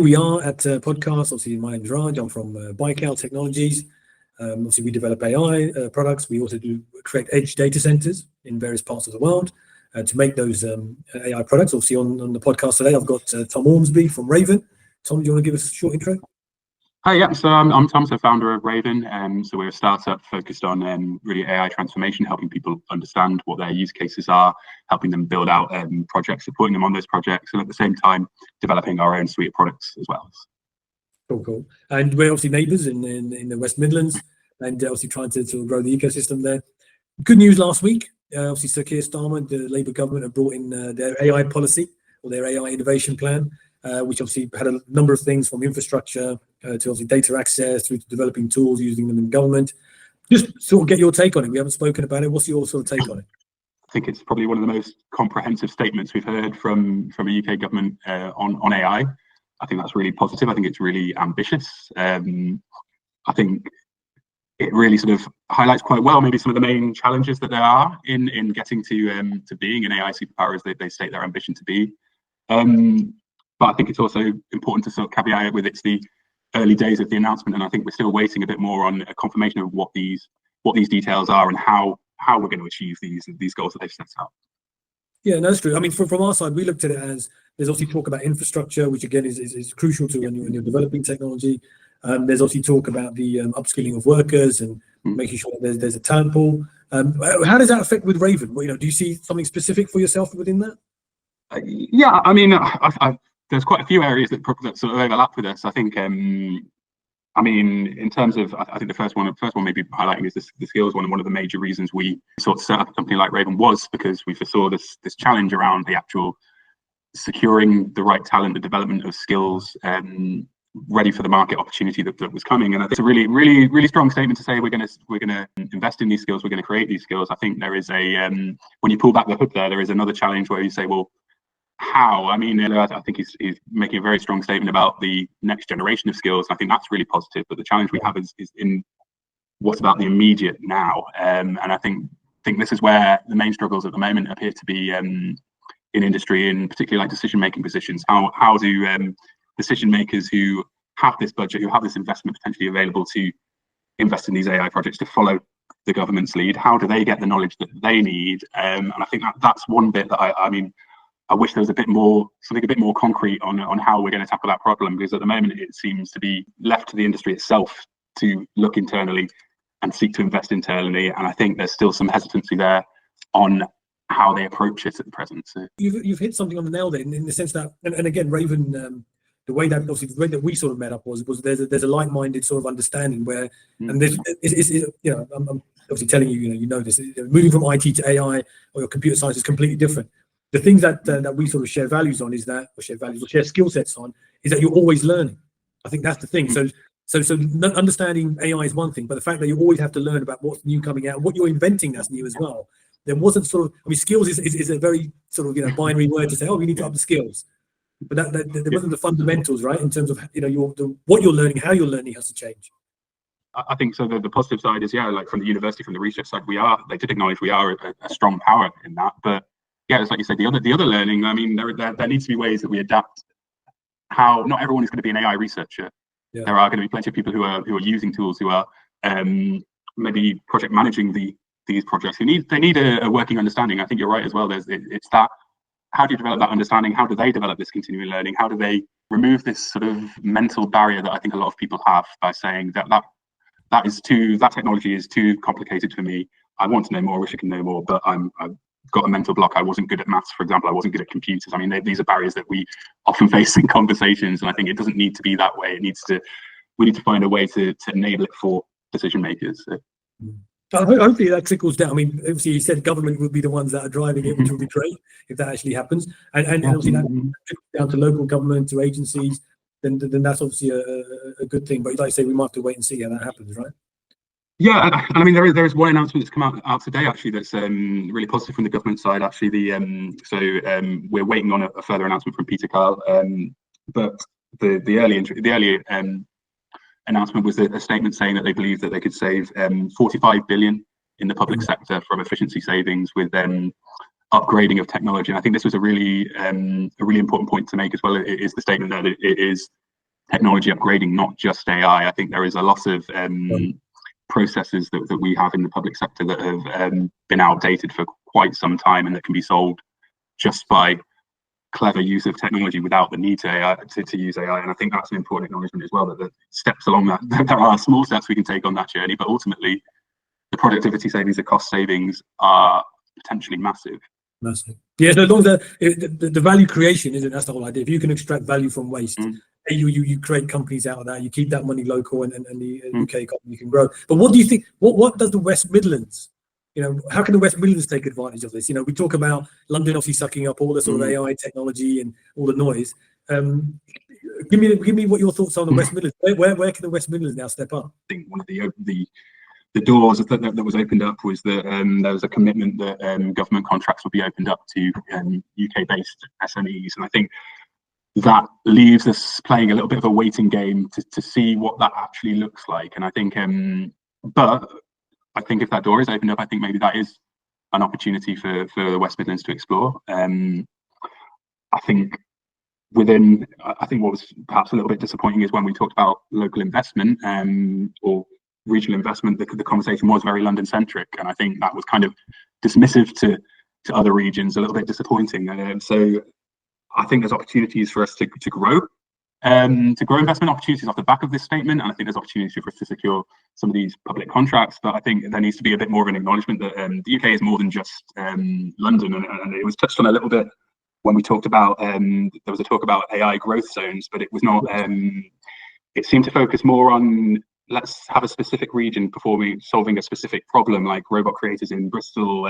We are at podcast. Obviously, my name is Raj. I'm from BIKAL Technologies. Obviously, we develop AI products. We also do create edge data centers in various parts of the world to make those AI products. Obviously, on the podcast today, I've got Tom Ormsby from Raiven. Tom, do you want to give us a short intro? Hi, yeah. So I'm Tom, the founder of Raiven. So we're a startup focused on really AI transformation, helping people understand what their use cases are, helping them build out projects, supporting them on those projects, and at the same time developing our own suite of products as well. Cool. And we're obviously neighbours in the West Midlands, and obviously trying to sort of grow the ecosystem there. Good news last week. Obviously, Sir Keir Starmer, the Labour government, have brought in their AI policy or their AI innovation plan. Which obviously had a number of things from infrastructure to obviously data access through to developing tools, using them in government. Just sort of get your take on it. We haven't spoken about it. What's your sort of take on it? I think it's probably one of the most comprehensive statements we've heard from a UK government on AI. I think that's really positive. I think it's really ambitious. I think it really sort of highlights quite well maybe some of the main challenges that there are in getting to being an AI superpower as they state their ambition to be. But I think it's also important to sort of caveat it with it's the early days of the announcement, and I think we're still waiting a bit more on a confirmation of what these details are and how we're going to achieve these goals that they've set out. Yeah, no, that's true. I mean, from our side, we looked at it as there's obviously talk about infrastructure, which again is crucial to when you're developing technology. There's obviously talk about the upskilling of workers and making sure that there's a talent pool. How does that affect with Raiven? Well, do you see something specific for yourself within that? Yeah, I mean, there's quite a few areas that sort of overlap with us. I think, I mean, in terms of, I think the first one maybe highlighting is the skills one, and one of the major reasons we sort of set up a company like Raiven was because we foresaw this challenge around the actual securing the right talent, the development of skills, ready for the market opportunity that was coming. And it's a really strong statement to say we're going to invest in these skills, we're going to create these skills. I think there is when you pull back the hood there is another challenge where you say, well, how? I mean, I think he's making a very strong statement about the next generation of skills. I think that's really positive. But the challenge we have is in what's about the immediate now. And I think this is where the main struggles at the moment appear to be in industry, in particularly like decision-making positions. How do decision makers who have this budget, who have this investment potentially available to invest in these AI projects, to follow the government's lead, how do they get the knowledge that they need? And I think that's one bit that I mean, I wish there was something a bit more concrete on how we're going to tackle that problem, because at the moment it seems to be left to the industry itself to look internally and seek to invest internally. And I think there's still some hesitancy there on how they approach it at the present. So you've hit something on the nail there in the sense that, and again, Raiven, the way that we sort of met up was there's a like-minded sort of understanding where, and there's I'm obviously telling you, you know this, moving from IT to AI or computer science is completely different. The things that we sort of share values on is that, or share skill sets on, is that you're always learning. I think that's the thing. So understanding AI is one thing, but the fact that you always have to learn about what's new coming out, what you're inventing that's new as well. There wasn't sort of, I mean, skills is a very sort of binary word to say, oh, we need to up the skills, but there wasn't the fundamentals, right? In terms of what you're learning, how you're learning has to change. I think so. The positive side is like from the university, from the research side, they did acknowledge we are a strong power in that, but. Yeah, it's like you said, the other learning. I mean, there needs to be ways that we adapt. How not everyone is going to be an AI researcher. Yeah. There are going to be plenty of people who are using tools, who are maybe project managing these projects. They need a working understanding. I think you're right as well. It's that. How do you develop that understanding? How do they develop this continuing learning? How do they remove this sort of mental barrier that I think a lot of people have by saying that technology is too complicated for me. I want to know more. I wish I can know more, but I've got a mental block. I wasn't good at maths, for example. I wasn't good at computers. I mean, these are barriers that we often face in conversations, and I think it doesn't need to be that way. We need to find a way to enable it for decision makers. So. Hopefully that trickles down. I mean, obviously you said government would be the ones that are driving it, which would be great if that actually happens. And obviously that trickles down to local government, to agencies, then that's obviously a good thing. But like I say, we might have to wait and see how that happens, right? Yeah, I mean, there is one announcement that's come out today actually that's really positive from the government side. Actually, we're waiting on a further announcement from Peter Kyle. But the early announcement was a statement saying that they believe that they could save 45 billion in the public sector from efficiency savings with upgrading of technology. And I think this was a really important point to make as well. It is the statement that it is technology upgrading, not just AI. I think there is a lot of processes that we have in the public sector that have been outdated for quite some time, and that can be solved just by clever use of technology without the need to use AI. And I think that's an important acknowledgement as well, that the steps along that, there are small steps we can take on that journey, but ultimately the productivity savings, the cost savings are potentially massive. Massive. Yeah, so as long as the value creation, isn't, that's the whole idea. If you can extract value from waste, you create companies out of that, you keep that money local, and the UK economy can grow. But what do you think, what does the West Midlands, how can the West Midlands take advantage of this? We talk about London obviously sucking up all the sort of AI technology and all the noise. Give me what your thoughts are on the West Midlands. Where can the West Midlands now step up? I think one of the doors that was opened up was that there was a commitment that government contracts would be opened up to UK-based SMEs, and I think that leaves us playing a little bit of a waiting game to see what that actually looks like. And I think, but I think if that door is opened up, I think maybe that is an opportunity for the West Midlands to explore. I think what was perhaps a little bit disappointing is when we talked about local investment or regional investment, the conversation was very London centric, and I think that was kind of dismissive to other regions, a little bit disappointing. So I think there's opportunities for us to grow investment opportunities off the back of this statement, and I think there's opportunities for us to secure some of these public contracts. But I think there needs to be a bit more of an acknowledgement that the UK is more than just London, and it was touched on a little bit when we talked about there was a talk about AI growth zones, but it was not. It seemed to focus more on, let's have a specific region solving a specific problem, like robot creators in Bristol,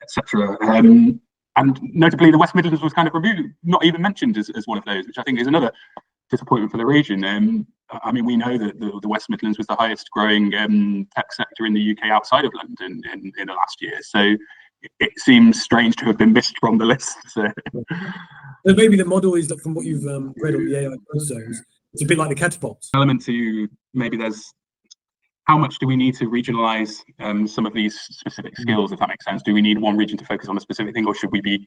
etc. And notably, the West Midlands was kind of reviewed, not even mentioned as one of those, which I think is another disappointment for the region. I mean, we know that the West Midlands was the highest growing tech sector in the UK outside of London in the last year. So it seems strange to have been missed from the list. So maybe the model is that, from what you've read on the AI growth zones, it's a bit like the catapults. Element to maybe there's how much do we need to regionalize some of these specific skills, if that makes sense? Do we need one region to focus on a specific thing, or should we be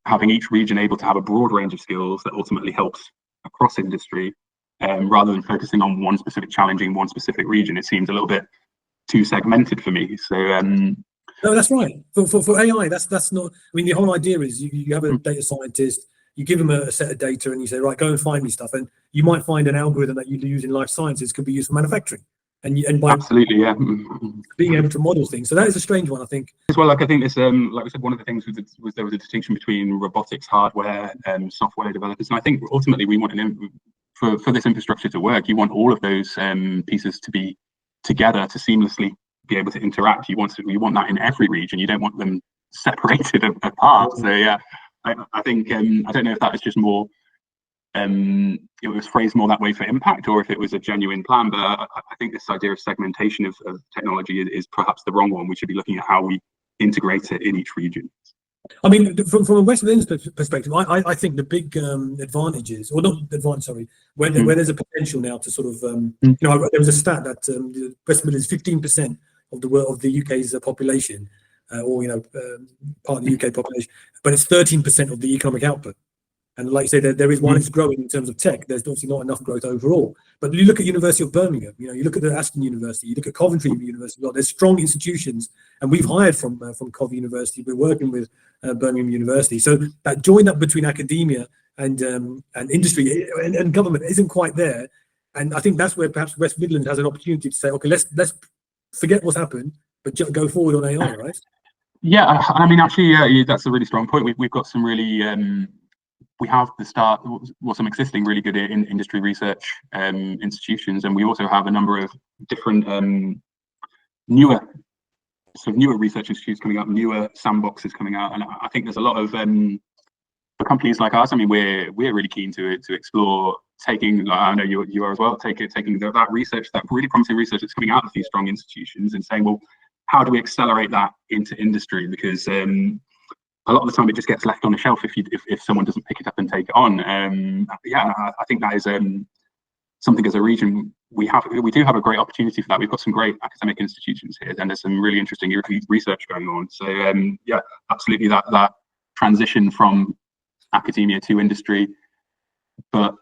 having each region able to have a broad range of skills that ultimately helps across industry, rather than focusing on one specific challenge in one specific region? It seems a little bit too segmented for me. So no, that's right. For AI, that's not. I mean, the whole idea is you have a data scientist, you give them a set of data, and you say, right, go and find me stuff, and you might find an algorithm that you use in life sciences could be used for manufacturing. And by absolutely, yeah, being able to model things. So that is a strange one, I think. As well, like I think this, like we said, one of the things was there was a distinction between robotics hardware and software developers, and I think ultimately we want for this infrastructure to work, you want all of those pieces to be together to seamlessly be able to interact. You want that in every region. You don't want them separated apart. So yeah, I think I don't know if that is just more. It was phrased more that way for impact, or if it was a genuine plan, but I think this idea of segmentation of technology is perhaps the wrong one. We should be looking at how we integrate it in each region. I mean, from a West Midlands perspective, I think the big advantages, or not advantage, sorry, where there's a potential now to sort of, there was a stat that the West Midlands 15% of the UK's population, or part of the UK population, but it's 13% of the economic output. And like you say, there is, while it's growing in terms of tech, there's obviously not enough growth overall. But you look at University of Birmingham, you look at the Aston University, you look at Coventry University. Well, there's strong institutions, and we've hired from Cov University. We're working with Birmingham University. So that join up between academia and industry and government isn't quite there. And I think that's where perhaps West Midlands has an opportunity to say, okay, let's forget what's happened, but go forward on AI, right? Yeah, I mean, actually, yeah, that's a really strong point. We've got some really. We have some existing really good industry research institutions, and we also have a number of different newer research institutes coming up, newer sandboxes coming out, and I think there's a lot of for companies like us. I mean, we're really keen to explore taking. Like, I know you are as well. Taking that research, that really promising research that's coming out of these strong institutions, and saying, well, how do we accelerate that into industry? Because a lot of the time it just gets left on a shelf if someone doesn't pick it up and take it on. Yeah, I think that is something as a region we do have a great opportunity for that. We've got some great academic institutions here, and there's some really interesting research going on. So yeah, absolutely that transition from academia to industry, but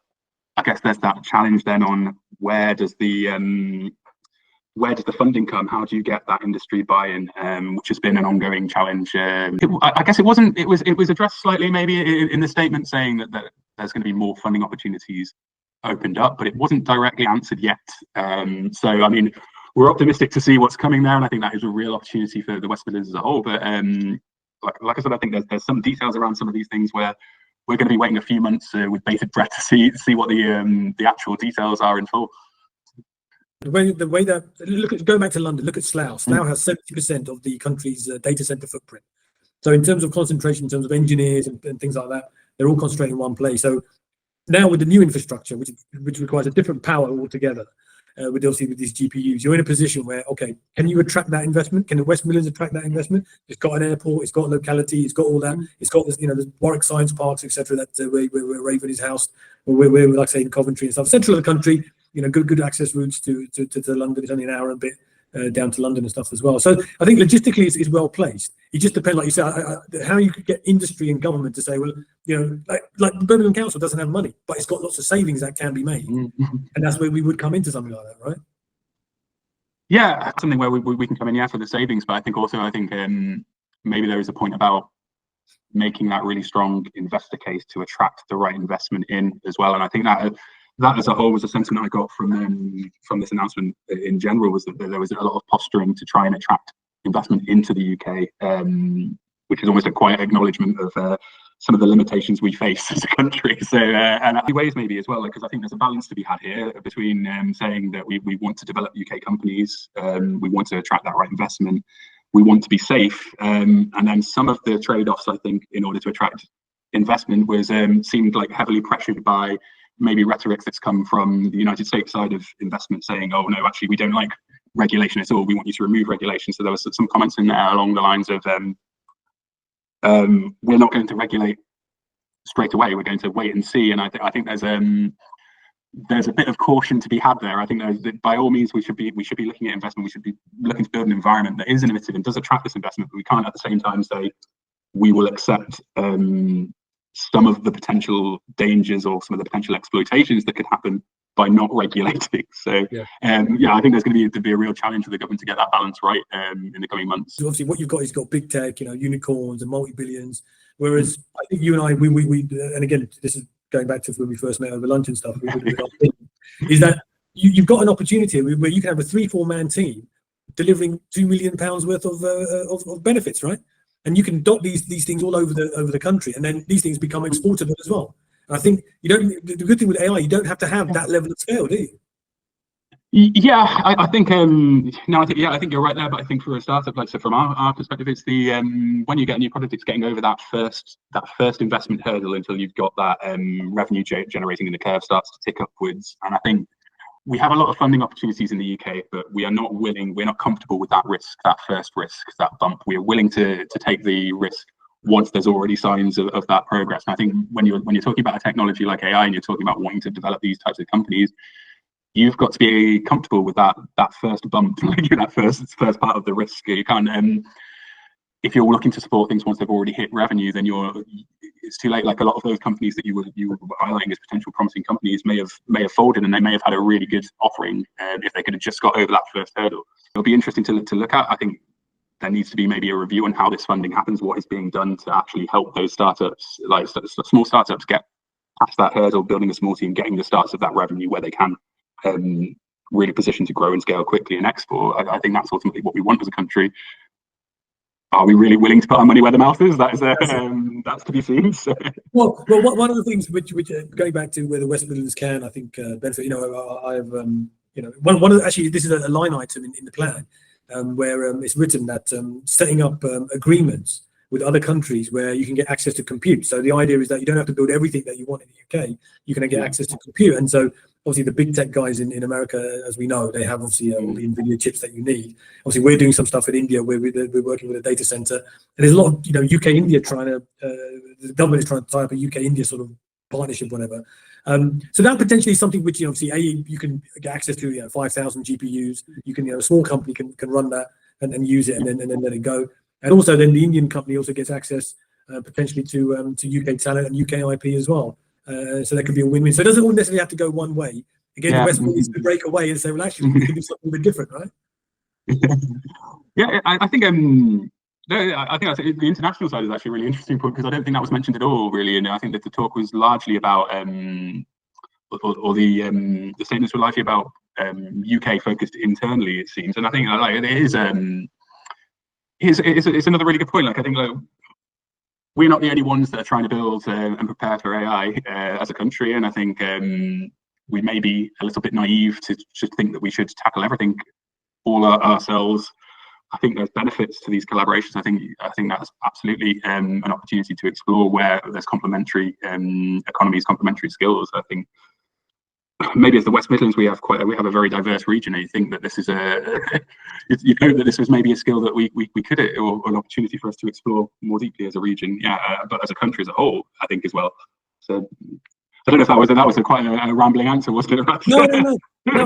I guess there's that challenge then on where does the funding come? How do you get that industry buy-in, which has been an ongoing challenge. I guess it was addressed slightly maybe in the statement, saying that there's going to be more funding opportunities opened up, but it wasn't directly answered yet. So I mean, we're optimistic to see what's coming there, and I think that is a real opportunity for the West Midlands as a whole. But like I said, I think there's some details around some of these things where we're going to be waiting a few months with bated breath to see what the actual details are in full. The way that go back to London, look at Slough. Slough has 70% of the country's data center footprint. So in terms of concentration, in terms of engineers and things like that, they're all concentrated in one place. So now with the new infrastructure, which requires a different power altogether, with these GPUs, you're in a position where, okay, can you attract that investment? Can the West Midlands attract that investment? It's got an airport, it's got locality, it's got all that. It's got this, the Warwick Science Parks, etc. That where Raiven is housed, or we're like say in Coventry and stuff, central of the country. Good access routes to London. It's only an hour and a bit down to London and stuff as well. So I think logistically it's well placed. It just depends, like you said, how you could get industry and government to say, well, like Birmingham Council doesn't have money, but it's got lots of savings that can be made, and that's where we would come into something like that, right? Yeah, something where we can come in, for the savings, but I think maybe there is a point about making that really strong investor case to attract the right investment in as well, and I think that as a whole was a sentiment I got from this announcement in general, was that there was a lot of posturing to try and attract investment into the UK, which is almost a quiet acknowledgement of some of the limitations we face as a country. So, and ways maybe as well, because I think there's a balance to be had here between saying that we want to develop UK companies, we want to attract that right investment, we want to be safe, and then some of the trade-offs, I think, in order to attract investment was seemed like heavily pressured by maybe rhetoric that's come from the United States side of investment, saying, oh no, actually we don't like regulation at all, we want you to remove regulation. So there was some comments in there along the lines of we're not going to regulate straight away, we're going to wait and see. And I think there's a bit of caution to be had there. I think that by all means we should be looking at investment, we should be looking to build an environment that is innovative and does attract this investment, but we can't at the same time say we will accept some of the potential dangers or some of the potential exploitations that could happen by not regulating. So I think there's going to be a real challenge for the government to get that balance right in the coming months. So obviously what you've got is big tech, unicorns and multi-billions, whereas I think you and I, we and again, this is going back to when we first met over lunch and stuff, is that you've got an opportunity where you can have a 3-4 man team delivering £2 million worth of benefits, right? And you can dot these things all over the country, and then these things become exportable as well. And I think the good thing with AI, you don't have to have that level of scale, do you? Yeah, I think I think you're right there. But I think for a startup, like, so from our perspective, it's the when you get a new product, it's getting over that first investment hurdle until you've got that revenue generating and the curve starts to tick upwards. And I think we have a lot of funding opportunities in the UK, but we're not comfortable with that risk, that first risk, that bump. We are willing to take the risk once there's already signs of that progress. And I think when you're talking about a technology like AI and you're talking about wanting to develop these types of companies, you've got to be comfortable with that first bump, that first part of the risk. You can't, if you're looking to support things once they've already hit revenue, then it's too late. Like a lot of those companies that you were highlighting as potential promising companies may have folded, and they may have had a really good offering if they could have just got over that first hurdle. It'll be interesting to look at. I think there needs to be maybe a review on how this funding happens, what is being done to actually help those startups, like small startups, get past that hurdle, building a small team, getting the starts of that revenue where they can really position to grow and scale quickly and export. I think that's ultimately what we want as a country. Are we really willing to put our money where the mouth is? That's to be seen. So. Well, one of the things which going back to where the West Midlands can, I think, benefit. I have one of actually this is a line item in the plan where it's written that setting up agreements with other countries where you can get access to compute. So the idea is that you don't have to build everything that you want in the UK. You can get access to compute, and so obviously the big tech guys in America, as we know, they have obviously all the NVIDIA chips that you need. Obviously, we're doing some stuff in India where we're working with a data center, and there's a lot of UK India the government is trying to tie up a UK India sort of partnership, whatever. So that potentially is something which obviously you can get access to 5,000 GPUs. You can a small company can run that and use it and then let it go. And also then the Indian company also gets access potentially to UK talent and UK IP as well. So there could be a win-win. So it doesn't all necessarily have to go one way. Again, the Yeah. West needs to break away and say, well, actually, we can do something a bit different, right? Yeah, I think no, I think the international side is actually a really interesting point, because I don't think that was mentioned at all, really. And I think that the talk was largely about or the statements were largely about UK focused internally, it seems. And I think like it is it's another really good point. Like, I think, like, we're not the only ones that are trying to build and prepare for AI as a country, and I think we may be a little bit naive to just think that we should tackle everything all ourselves. I think there's benefits to these collaborations. I think that's absolutely an opportunity to explore where there's complementary economies, complementary skills. I think maybe as the West Midlands, we have a very diverse region, and you think that this is you know that this was maybe a skill that we could, or an opportunity for us to explore more deeply as a region, but as a country as a whole, I think, as well. So I don't know if that was quite a rambling answer, wasn't it? No.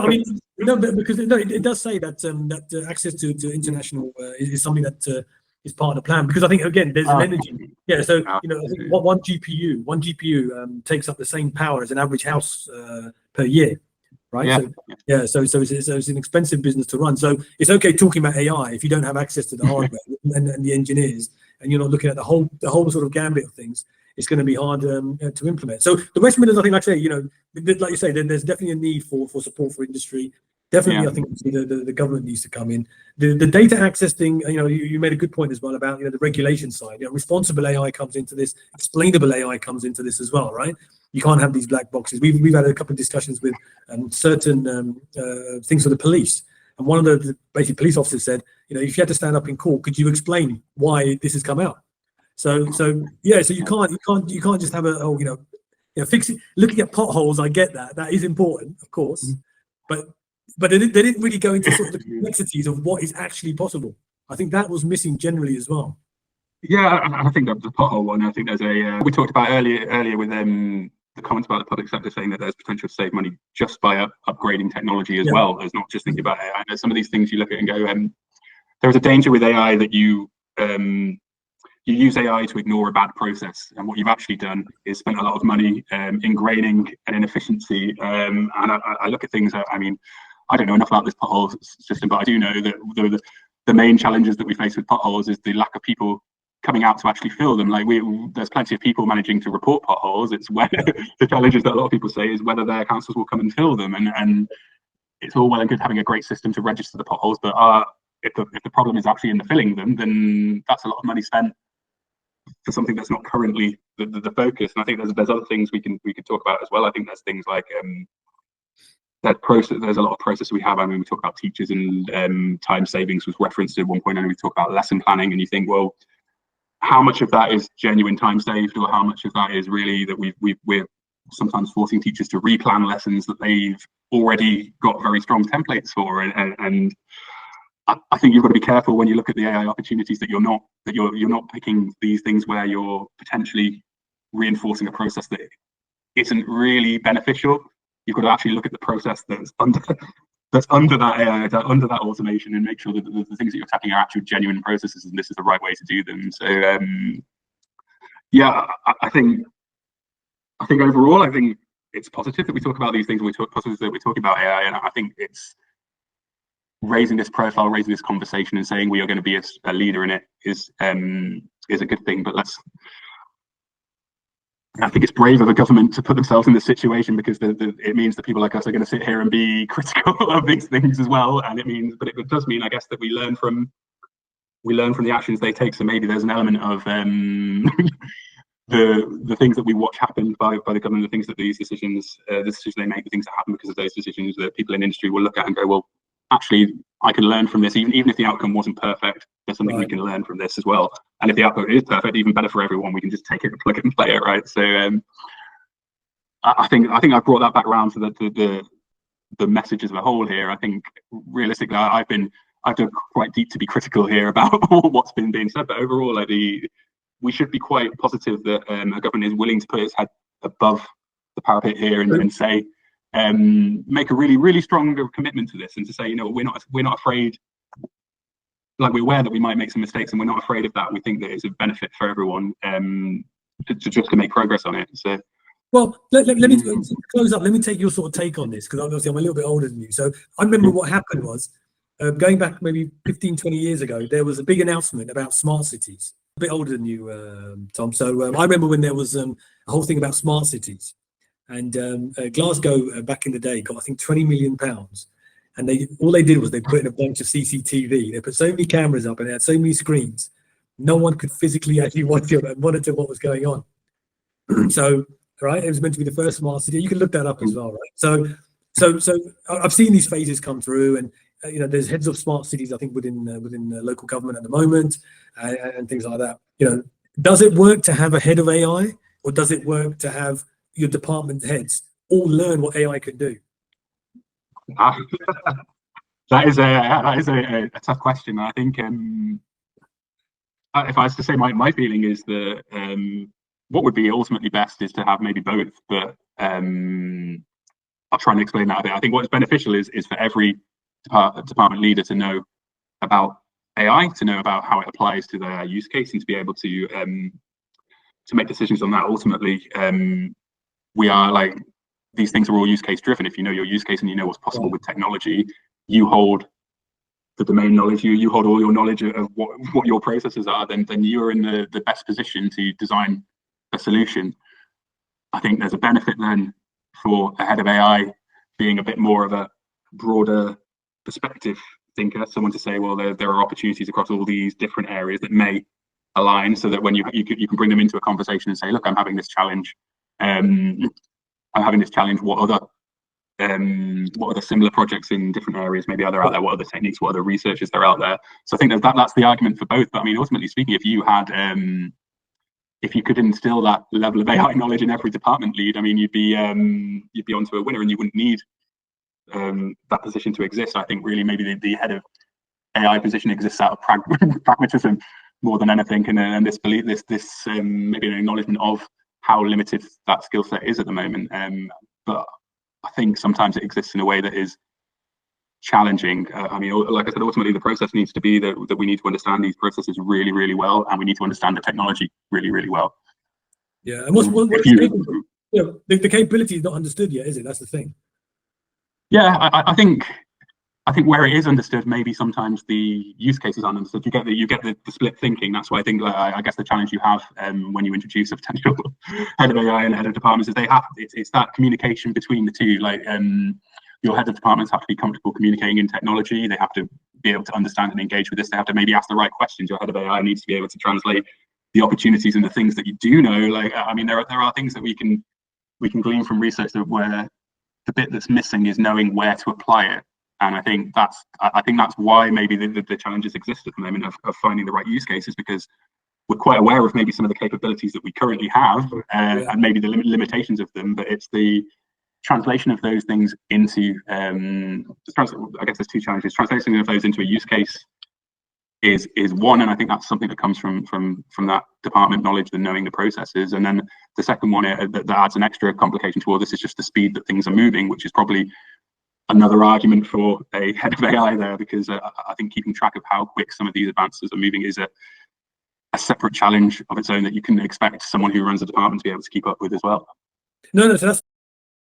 I mean, no, because it does say that that access to international is something that is part of the plan. Because I think, again, there's an energy. Yeah. So I think one GPU takes up the same power as an average house per year, right? Yeah. So it's an expensive business to run. So it's okay talking about AI if you don't have access to the hardware and the engineers, and you're not looking at the whole sort of gambit of things. It's going to be hard to implement. So the West Midlands, I think, like I say, like you say, there's definitely a need for support for industry. Definitely, I think the government needs to come in. The data access thing, you made a good point as well about the regulation side. Responsible AI comes into this, explainable AI comes into this as well, right? You can't have these black boxes. We've had a couple of discussions with certain things for the police, and one of the basic police officers said, if you had to stand up in court, could you explain why this has come out? So you can't just have fixing, looking at potholes. I get that is important, of course, but they didn't really go into sort of the complexities of what is actually possible. I think that was missing generally as well. Yeah, I think that the pothole one. I think there's we talked about earlier with the comments about the public sector saying that there's potential to save money just by upgrading technology as well as not just thinking about AI. There's some of these things you look at and go, there's a danger with AI that you use AI to ignore a bad process, and what you've actually done is spent a lot of money ingraining an inefficiency. And I look at things. I mean, I don't know enough about this pothole system, but I do know that the main challenges that we face with potholes is the lack of people coming out to actually fill them. Like, there's plenty of people managing to report potholes. It's where the challenges that a lot of people say is whether their councils will come and fill them. And it's all well and good having a great system to register the potholes, but if the problem is actually in the filling them, then that's a lot of money spent for something that's not currently the focus. And I think there's other things we could talk about as well. I think there's things like there's a lot of process we have. I mean, we talk about teachers, and time savings was referenced at one point, and we talk about lesson planning, and you think, well, how much of that is genuine time saved, or how much of that is really that we're sometimes forcing teachers to replan lessons that they've already got very strong templates for, and I think you've got to be careful when you look at the AI opportunities that you're not picking these things where you're potentially reinforcing a process that isn't really beneficial. You've got to actually look at the process that's under that AI, under that automation, and make sure that the things that you're tackling are actual genuine processes, and this is the right way to do them. So I think overall, I think it's positive that we talk about these things, and positive that we're talking about AI, and I think it's raising this profile, raising this conversation, and saying we are going to be a leader in it is a good thing. But I think it's brave of a government to put themselves in this situation, because it means that people like us are going to sit here and be critical of these things as well. And it does mean, I guess, that we learn from the actions they take. So maybe there's an element of the things that we watch happen by the government, the things that the decisions they make, the things that happen because of those decisions, that people in industry will look at and go, well, actually, I can learn from this, even if the outcome wasn't perfect. There's something we can learn from this as well. And if the outcome is perfect, even better for everyone, we can just take it and plug it and play it, right? So I think I brought that back around to the message as a whole here. I think realistically, I've done quite deep to be critical here about what's been being said, but overall, we should be quite positive that a government is willing to put its head above the parapet here and say, make a really, really strong commitment to this, and to say, we're not afraid. Like, we're aware that we might make some mistakes, and we're not afraid of that. We think that it's a benefit for everyone, to make progress on it. So Well, let me to close up. Let me take your sort of take on this, because obviously I'm a little bit older than you. So I remember what happened was, going back maybe 15, 20 years ago, there was a big announcement about smart cities. A bit older than you, Tom. So I remember when there was a whole thing about smart cities. And Glasgow back in the day got, I think, £20 million. And all they did was they put in a bunch of CCTV. They put so many cameras up and they had so many screens. No one could physically actually monitor what was going on. So, right, it was meant to be the first smart city. You can look that up as well, right? So I've seen these phases come through, and there's heads of smart cities, I think, within local government at the moment, and things like that. Does it work to have a head of AI, or does it work to have your department heads all learn what AI can do? That is a tough question. I think if I was to say, my feeling is that what would be ultimately best is to have maybe both, but I'll try and explain that a bit. I think what's beneficial is for every department leader to know about AI, to know about how it applies to their use case, and to be able to make decisions on that. Ultimately, we are these things are all use case driven. If you know your use case and you know what's possible with technology, you hold the domain knowledge, you hold all your knowledge of what your processes are, then you're in the best position to design a solution. I think there's a benefit then for a head of AI being a bit more of a broader perspective thinker, someone to say, well, there are opportunities across all these different areas that may align, so that when you can bring them into a conversation and say, look, I'm having this challenge. What other similar projects in different areas maybe are there out there? What other techniques? What other researchers are out there? So I think that's the argument for both. But I mean, ultimately speaking, if you had if you could instill that level of AI knowledge in every department lead, I mean, you'd be onto a winner, and you wouldn't need that position to exist. I think really maybe the head of AI position exists out of pragmatism more than anything, and this belief, this maybe an acknowledgement of how limited that skill set is at the moment. But I think sometimes it exists in a way that is challenging. I mean, like I said, ultimately the process needs to be that we need to understand these processes really, really well, and we need to understand the technology really, really well. Yeah, and the capability is not understood yet, is it? That's the thing. Yeah, I think where it is understood, maybe sometimes the use cases aren't understood. You get the split thinking. That's why I think I guess the challenge you have when you introduce a potential head of AI and head of departments is it's that communication between the two. Your head of departments have to be comfortable communicating in technology. They have to be able to understand and engage with this. They have to maybe ask the right questions. Your head of AI needs to be able to translate the opportunities and the things that you do know. I mean, there are things that we can glean from research where the bit that's missing is knowing where to apply it. And I think that's why maybe the challenges exist at the moment of finding the right use cases, because we're quite aware of maybe some of the capabilities that we currently have and maybe the limitations of them, but it's the translation of those things into I guess there's two challenges. Translating of those into a use case is one, and I think that's something that comes from that department knowledge and knowing the processes. And then the second one that adds an extra complication to all this is just the speed that things are moving, which is probably another argument for a head of AI there, because I think keeping track of how quick some of these advances are moving is a separate challenge of its own that you can expect someone who runs a department to be able to keep up with as well. No, so